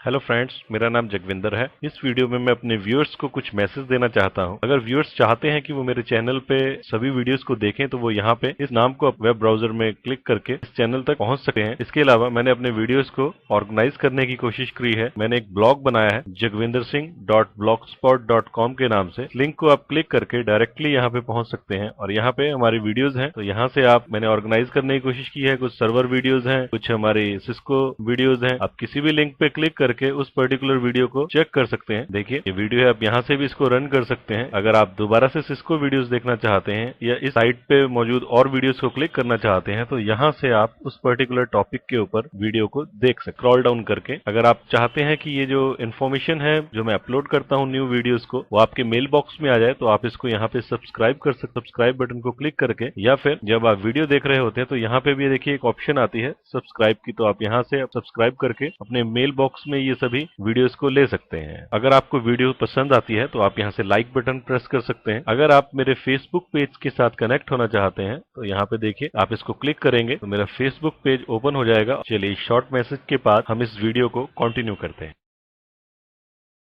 Hello friends, मेरा नाम जगविंदर है। इस वीडियो में मैं अपने व्यूअर्स को कुछ मैसेज देना चाहता हूं। अगर व्यूअर्स चाहते हैं कि वो मेरे चैनल पे सभी वीडियोस को देखें तो वो यहाँ पे इस नाम को वेब ब्राउजर में क्लिक करके इस चैनल तक पहुंच सकते हैं। इसके अलावा मैंने अपने वीडियोस को ऑर्गेनाइज करने की कोशिश की है। मैंने एक ब्लॉग बनाया है jagvindarsingh.blogspot.com के नाम से। लिंक को आप क्लिक करके डायरेक्टली यहाँ पे पहुंच सकते हैं और यहाँ पे हमारी वीडियोज हैं। तो यहाँ से मैंने ऑर्गेनाइज करने की कोशिश की है। कुछ सर्वर वीडियोज हैं, कुछ हमारी सिस्को वीडियोज हैं। आप किसी भी लिंक पे क्लिक करके उस पर्टिकुलर वीडियो को चेक कर सकते हैं। देखिए ये वीडियो है, आप यहाँ से भी इसको रन कर सकते हैं। अगर आप दोबारा से सिस्को वीडियोस देखना चाहते हैं या इस साइट पे मौजूद और वीडियोस को क्लिक करना चाहते हैं तो यहाँ से आप उस पर्टिकुलर टॉपिक के ऊपर वीडियो को देख सकते, स्क्रॉल डाउन करके। अगर आप चाहते हैं कि ये जो इन्फॉर्मेशन है जो मैं अपलोड करता हूँ न्यू वीडियोस को वो आपके मेल बॉक्स में आ जाए तो आप इसको यहाँ पे सब्सक्राइब कर सकते, सब्सक्राइब बटन को क्लिक करके, या फिर जब आप वीडियो देख रहे होते हैं तो यहाँ पे भी देखिए एक ऑप्शन आती है सब्सक्राइब की, तो आप यहाँ से सब्सक्राइब करके अपने मेल बॉक्स में ये सभी वीडियोस को ले सकते हैं। अगर आपको वीडियो पसंद आती है तो आप यहाँ से लाइक बटन प्रेस कर सकते हैं। अगर आप मेरे फेसबुक पेज के साथ कनेक्ट होना चाहते हैं तो यहाँ पे देखिए आप इसको क्लिक करेंगे तो मेरा फेसबुक पेज ओपन हो जाएगा। चलिए शॉर्ट मैसेज के बाद हम इस वीडियो को कंटिन्यू करते हैं।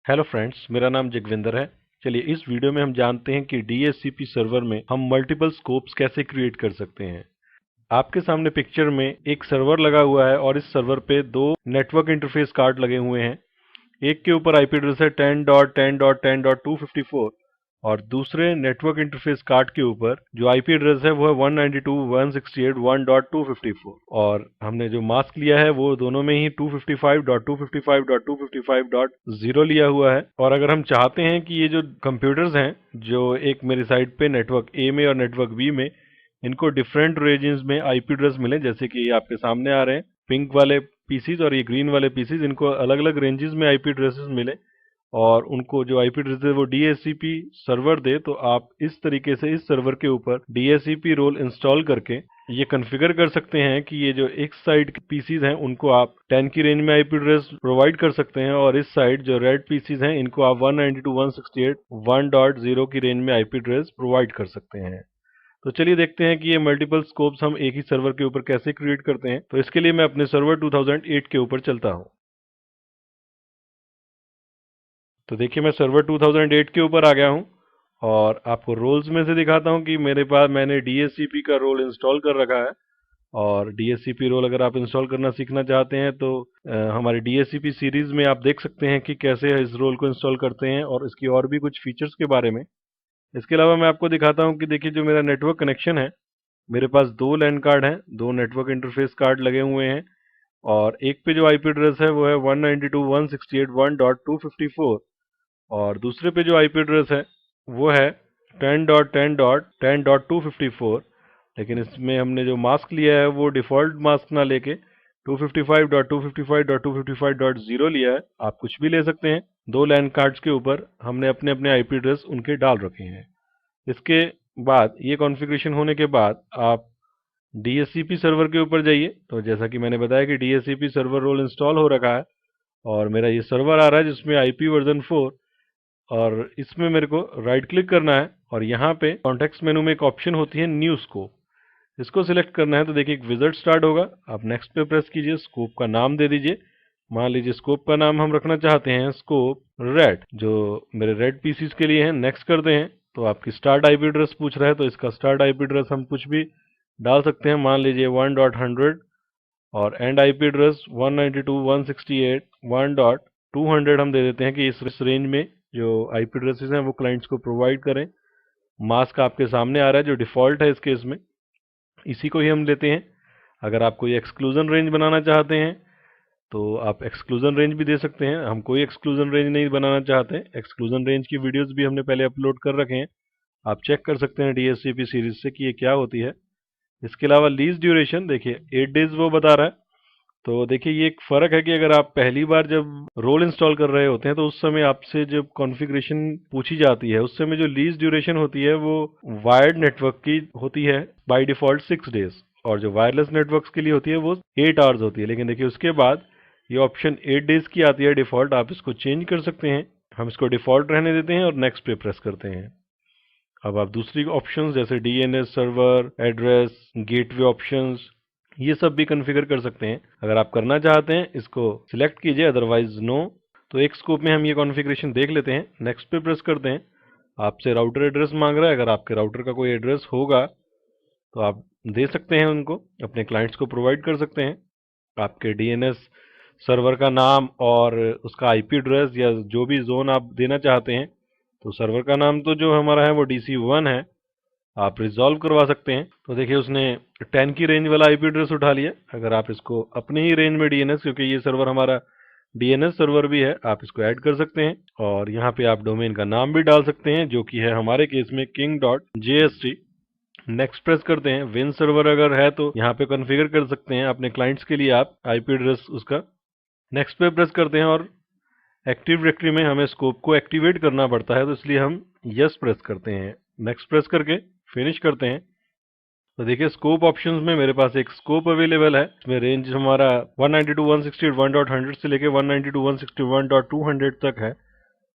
हेलो फ्रेंड्स, मेरा नाम जगविंदर है। चलिए इस वीडियो में हम जानते हैं कि DHCP सर्वर में हम मल्टीपल स्कोप्स कैसे क्रिएट कर सकते हैं। आपके सामने पिक्चर में एक सर्वर लगा हुआ है और इस सर्वर पे दो नेटवर्क इंटरफेस कार्ड लगे हुए हैं। एक के ऊपर आईपी एड्रेस है 10.10.10.254 और दूसरे नेटवर्क इंटरफेस कार्ड के ऊपर जो आईपी एड्रेस है वो है 192.168.1.254 और हमने जो मास्क लिया है वो दोनों में ही 255.255.255.0 लिया हुआ है। और अगर हम चाहते हैं कि ये जो कंप्यूटर्स हैं जो एक मेरी साइड पे नेटवर्क ए में और नेटवर्क बी में, इनको डिफरेंट रीजन्स में आईपी एड्रेस मिले, जैसे कि ये आपके सामने आ रहे हैं पिंक वाले पीसीज और ये ग्रीन वाले पीसीज, इनको अलग अलग रेंजेस में आईपी एड्रेसेस मिले और उनको जो आईपी एड्रेस है वो डीएचसीपी सर्वर दे, तो आप इस तरीके से इस सर्वर के ऊपर डीएचसीपी रोल इंस्टॉल करके ये कॉन्फ़िगर कर सकते हैं कि ये जो एक साइड के पीसीज हैं उनको आप 10 की रेंज में आईपी एड्रेस प्रोवाइड कर सकते हैं और इस साइड जो रेड पीसीज हैं इनको आप 192.168.1.0 की रेंज में आईपी एड्रेस प्रोवाइड कर सकते हैं। तो चलिए देखते हैं कि ये मल्टीपल स्कोप्स हम एक ही सर्वर के ऊपर कैसे क्रिएट करते हैं। तो इसके लिए मैं अपने सर्वर 2008 के ऊपर चलता हूं। तो देखिए मैं सर्वर 2008 के ऊपर आ गया हूं और आपको रोल्स में से दिखाता हूं कि मेरे पास मैंने डीएचसीपी का रोल इंस्टॉल कर रखा है। और डीएचसीपी रोल अगर आप इंस्टॉल करना सीखना चाहते हैं तो हमारी डीएचसीपी सीरीज में आप देख सकते हैं कि कैसे इस रोल को इंस्टॉल करते हैं और इसकी और भी कुछ फीचर्स के बारे में। इसके अलावा मैं आपको दिखाता हूं कि देखिए जो मेरा नेटवर्क कनेक्शन है, मेरे पास दो लैन कार्ड हैं, दो नेटवर्क इंटरफेस कार्ड लगे हुए हैं और एक पे जो आईपी एड्रेस है वो है 192.168.1.254 और दूसरे पे जो आईपी एड्रेस है वो है 10.10.10.254। लेकिन इसमें हमने जो मास्क लिया है वो डिफ़ॉल्ट मास्क ना लेके 255.255.255.0 लिया है। आप कुछ भी ले सकते हैं। दो लैन कार्ड्स के ऊपर हमने अपने अपने आईपी एड्रेस उनके डाल रखे हैं। इसके बाद ये कॉन्फ़िगरेशन होने के बाद आप डीएचसीपी सर्वर के ऊपर जाइए। तो जैसा कि मैंने बताया कि डीएचसीपी सर्वर रोल इंस्टॉल हो रखा है और मेरा ये सर्वर आ रहा है जिसमें आईपी वर्जन 4, और इसमें मेरे को राइट क्लिक करना है और यहाँ पे कॉन्टेक्स्ट मेनू में एक ऑप्शन होती है न्यू स्कोप, इसको सिलेक्ट करना है। तो देखिए एक विज़ार्ड स्टार्ट होगा, आप नेक्स्ट पे प्रेस कीजिए, स्कोप का नाम दे दीजिए। मान लीजिए स्कोप का नाम हम रखना चाहते हैं स्कोप रेड, जो मेरे रेड पीसीज के लिए है। नेक्स्ट करते हैं तो आपकी स्टार्ट आईपी एड्रेस पूछ रहा है, तो इसका स्टार्ट आईपी एड्रेस हम कुछ भी डाल सकते हैं, मान लीजिए 1.100 और एंड आईपी एड्रेस 192.168.1.200 हम दे देते हैं कि इस रेंज में जो आईपी एड्रेसेस हैं वो क्लाइंट्स को प्रोवाइड करें। मास्क आपके सामने आ रहा है जो डिफ़ॉल्ट है इस केस में, इसी को ही हम लेते हैं। अगर आप कोई एक्सक्लूजन रेंज बनाना चाहते हैं तो आप एक्सक्लूजन रेंज भी दे सकते हैं। हम कोई एक्सक्लूजन रेंज नहीं बनाना चाहते। एक्सक्लूजन रेंज की वीडियोस भी हमने पहले अपलोड कर रखे हैं, आप चेक कर सकते हैं डीएचसीपी सीरीज से कि ये क्या होती है। इसके अलावा लीज ड्यूरेशन देखिए 8 डेज वो बता रहा है। तो देखिए ये एक फ़र्क है कि अगर आप पहली बार जब रोल इंस्टॉल कर रहे होते हैं तो उस समय आपसे जब कॉन्फ़िगरेशन पूछी जाती है उस समय जो लीज ड्यूरेशन होती है वो वायर्ड नेटवर्क की होती है बाय डिफ़ॉल्ट 6 डेज, और जो वायरलेस नेटवर्क्स के लिए होती है वो 8 आवर्स होती है। लेकिन देखिए उसके बाद ये ऑप्शन 8 डेज की आती है डिफ़ॉल्ट, आप इसको चेंज कर सकते हैं। हम इसको डिफ़ॉल्ट रहने देते हैं और नेक्स्ट पे प्रेस करते हैं। अब आप दूसरी ऑप्शंस जैसे DNS server, address, gateway options, ये सब भी कॉन्फ़िगर कर सकते हैं। अगर आप करना चाहते हैं इसको सिलेक्ट कीजिए, अदरवाइज नो। तो एक स्कोप में हम ये कॉन्फ़िगरेशन देख लेते हैं। नेक्स्ट पे प्रेस करते हैं। आपसे राउटर एड्रेस मांग रहा है। अगर आपके राउटर का कोई एड्रेस होगा तो आप दे सकते हैं, उनको अपने क्लाइंट्स को प्रोवाइड कर सकते हैं। आपके डीएनएस सर्वर का नाम और उसका आईपी एड्रेस या जो भी जोन आप देना चाहते हैं। तो सर्वर का नाम तो जो हमारा है वो DC1 है, आप रिजॉल्व करवा सकते हैं। तो देखिए उसने 10 की रेंज वाला आईपी एड्रेस उठा लिया। अगर आप इसको अपने ही रेंज में डीएनएस, क्योंकि ये सर्वर हमारा डीएनएस सर्वर भी है, आप इसको ऐड कर सकते हैं और यहाँ पे आप डोमेन का नाम भी डाल सकते हैं, जो कि है हमारे केस में king.jst। नेक्स्ट प्रेस करते हैं। विन सर्वर अगर है तो यहाँ पे कॉन्फ़िगर कर सकते हैं अपने क्लाइंट्स के लिए आप आईपी एड्रेस उसका। नेक्स्ट पे प्रेस करते हैं और एक्टिव डायरेक्टरी में हमें स्कोप को एक्टिवेट करना पड़ता है, तो इसलिए हम यस प्रेस करते हैं। नेक्स्ट प्रेस करके फिनिश करते हैं। तो देखिए स्कोप ऑप्शंस में मेरे पास एक स्कोप अवेलेबल है। इसमें रेंज हमारा 192.168.100 से लेके 192.161.200 तक है।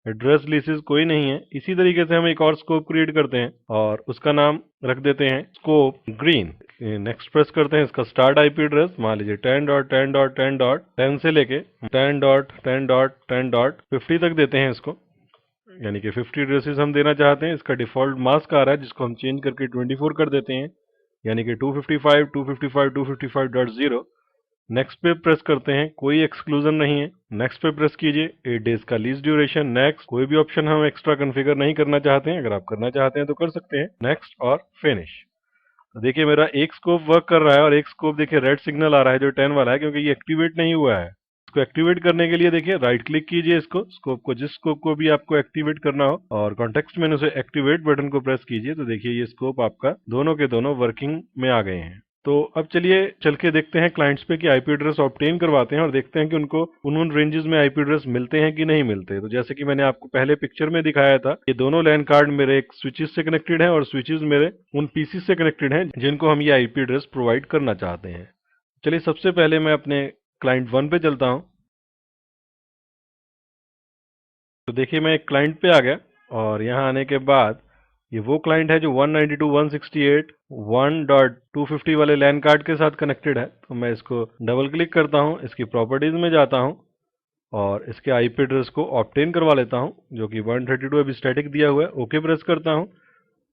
एड्रेस लिसेस कोई नहीं है। इसी तरीके से हम एक और स्कोप क्रिएट करते हैं और उसका नाम रख देते हैं स्कोप ग्रीन। नेक्स्ट प्रेस करते हैं। इसका स्टार्ट आईपी एड्रेस मान लीजिए 10.10.10.10 से लेके 10.10.10.50 तक देते हैं इसको, यानी कि 50 एड्रेसेस हम देना चाहते हैं। इसका डिफॉल्ट मास्क आ रहा है जिसको हम चेंज करके 24 कर देते हैं, यानी कि 255 255 255.0। नेक्स्ट पे प्रेस करते हैं। कोई एक्सक्लूजन नहीं है। नेक्स्ट पे प्रेस कीजिए। 8 डेज का लीज ड्यूरेशन। नेक्स्ट। कोई भी ऑप्शन हम एक्स्ट्रा कॉन्फ़िगर नहीं करना चाहते हैं। अगर आप करना चाहते हैं तो कर सकते हैं। नेक्स्ट और फिनिश। तो देखिए मेरा एक स्कोप वर्क कर रहा है और एक स्कोप देखिए रेड सिग्नल आ रहा है जो 10 वाला है, क्योंकि ये एक्टिवेट नहीं हुआ है। इसको एक्टिवेट करने के लिए देखिए राइट क्लिक कीजिए इसको, स्कोप को, जिस स्कोप को भी आपको एक्टिवेट करना हो, और कॉन्टेक्स्ट मेनू से एक्टिवेट बटन को प्रेस कीजिए। तो देखिए ये स्कोप आपका दोनों के दोनों वर्किंग में आ गए हैं। तो अब चलिए चल के देखते हैं क्लाइंट्स पे कि आईपी एड्रेस ऑब्टेन करवाते हैं और देखते हैं कि उनको उन रेंजेस में आईपी एड्रेस मिलते हैं कि नहीं मिलते। तो जैसे कि मैंने आपको पहले पिक्चर में दिखाया था, ये दोनों लैन कार्ड मेरे एक स्विचेस से कनेक्टेड हैं और स्विचेस मेरे उन पीसी से कनेक्टेड हैं जिनको हम ये आईपी एड्रेस प्रोवाइड करना चाहते हैं। चलिए सबसे पहले मैं अपने क्लाइंट 1 पे चलता हूँ। तो देखिए मैं एक क्लाइंट पे आ गया और यहाँ आने के बाद ये वो क्लाइंट है जो 192.168.1.250 वाले लैन कार्ड के साथ कनेक्टेड है। तो मैं इसको डबल क्लिक करता हूँ, इसकी प्रॉपर्टीज में जाता हूँ और इसके आईपी एड्रेस को ऑब्टेन करवा लेता हूँ, जो कि 132 अभी स्टैटिक दिया हुआ है। ओके प्रेस करता हूँ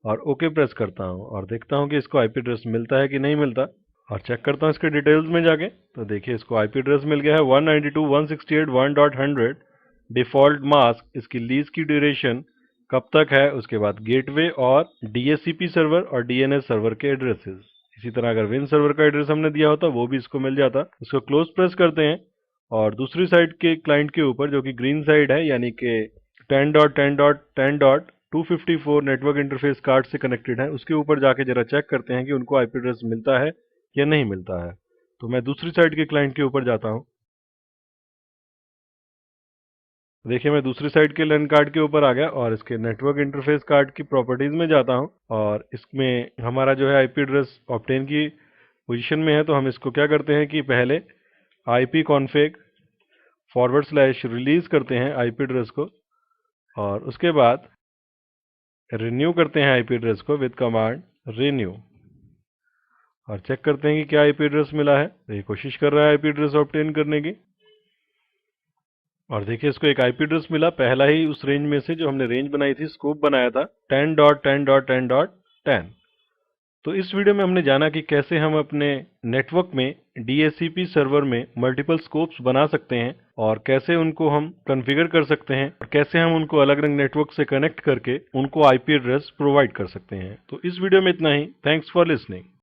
और ओके प्रेस करता हूँ और देखता हूँ कि इसको आईपी एड्रेस मिलता है कि नहीं मिलता, और चेक करता हूँ इसके डिटेल्स में जाके। तो देखिए इसको आईपी एड्रेस मिल गया है 192.168.1.100। डिफॉल्ट मास्क, इसकी लीज की ड्यूरेशन कब तक है, उसके बाद गेटवे और डीएचसीपी सर्वर और डीएनएस सर्वर के एड्रेसेस। इसी तरह अगर विन सर्वर का एड्रेस हमने दिया होता वो भी इसको मिल जाता। इसको क्लोज प्रेस करते हैं और दूसरी साइड के क्लाइंट के ऊपर, जो कि ग्रीन साइड है, यानी कि 10.10.10.254 नेटवर्क इंटरफेस कार्ड से कनेक्टेड है, उसके ऊपर जाके जरा चेक करते हैं कि उनको आईपी एड्रेस मिलता है या नहीं मिलता है। तो मैं दूसरी साइड के क्लाइंट के ऊपर जाता हूँ। देखिए मैं दूसरी साइड के लैन कार्ड के ऊपर आ गया और इसके नेटवर्क इंटरफेस कार्ड की प्रॉपर्टीज में जाता हूं और इसमें हमारा जो है आईपी एड्रेस ऑब्टेन की पोजीशन में है। तो हम इसको क्या करते हैं कि पहले आईपी कॉन्फ़िग / रिलीज करते हैं आईपी एड्रेस को, और उसके बाद रिन्यू करते हैं आईपी एड्रेस को विद कमांड रिन्यू, और चेक करते हैं कि क्या आईपी एड्रेस मिला है। तो ये कोशिश कर रहा है आईपी एड्रेस ऑब्टेन करने की, और देखिए इसको एक आईपी एड्रेस मिला, पहला ही उस रेंज में से जो हमने रेंज बनाई थी, स्कोप बनाया था 10.10.10.10। तो इस वीडियो में हमने जाना कि कैसे हम अपने नेटवर्क में डीएचसीपी सर्वर में मल्टीपल स्कोप्स बना सकते हैं और कैसे उनको हम कॉन्फ़िगर कर सकते हैं और कैसे हम उनको अलग अलग नेटवर्क से कनेक्ट करके उनको आईपी एड्रेस प्रोवाइड कर सकते हैं। तो इस वीडियो में इतना ही। Thanks for listening.